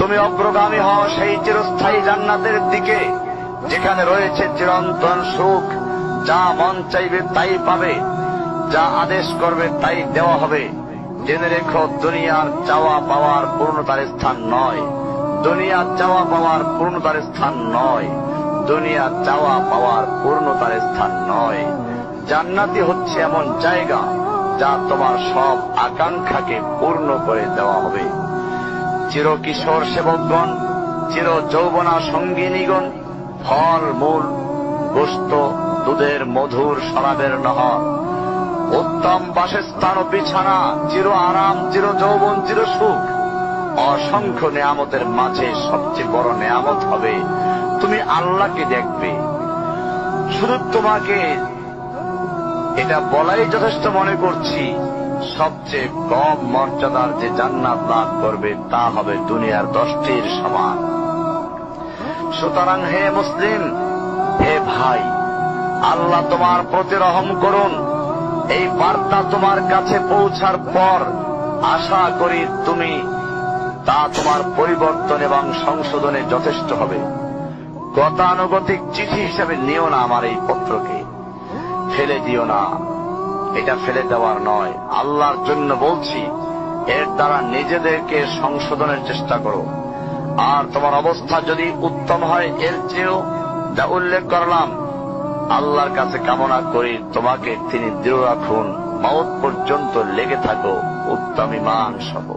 তুমি অগ্রগামী হও সেই চিরস্থায়ী জান্নাতের দিকে, যেখানে রয়েছে চিরন্তন সুখ। যা মন চাইবে তাই পাবে, যা আদেশ করবে তাই দেওয়া হবে। জেনে রেখো, দুনিয়ার চাওয়া পাওয়ার পূর্ণতার স্থান নয়, দুনিয়ার চাওয়া পাওয়ার পূর্ণতার স্থান নয়, দুনিয়ার চাওয়া পাওয়ার পূর্ণতার স্থান নয়। জান্নাতি হচ্ছে এমন জায়গা যা তোমার সব আকাঙ্ক্ষাকে পূর্ণ করে দেওয়া হবে। চির কিশোর সেবকগণ, চির যৌবনা সঙ্গিনীগণ, ফল মূল, গোশত, দুধের মধুর শরাবের নহর, উত্তম বাসস্থান ও বিছানা, চির আরাম, চির যৌবন, চির সুখ, অসংখ্য নেয়ামতের মাঝে সবচেয়ে বড় নেয়ামত হবে তুমি আল্লাহকে দেখবে। শুধু তোমাকে এটা বলাই যথেষ্ট মনে করছি, সবচেয়ে কম মর্যাদার যে জান্নাত লাভ করবে তা হবে দুনিয়ার 10টির সমান। সুতরাং হে মুসলিম, হে ভাই, আল্লাহ তোমার প্রতি রহম করুন। এই বার্তা তোমার কাছে পৌঁছার পর আশা করি তুমি তা তোমার পরিবর্তন এবং সংশোধনে যথেষ্ট হবে। গতানুগতিক চিঠি হিসেবে নিও না আমার এই পত্রকে, ফেলে দিও না। এটা ফেলে দেওয়ার নয়, আল্লাহর জন্য বলছি। এর দ্বারা নিজেদেরকে সংশোধনের চেষ্টা করো। আর তোমার অবস্থা যদি উত্তম হয় এর চেয়েও, যা উল্লেখ করলাম, আল্লাহর কাছে কামনা করি তোমাকে তিনি দৃঢ় রাখুন, মওত পর্যন্ত লেগে থাকো উত্তম ঈমান সহ।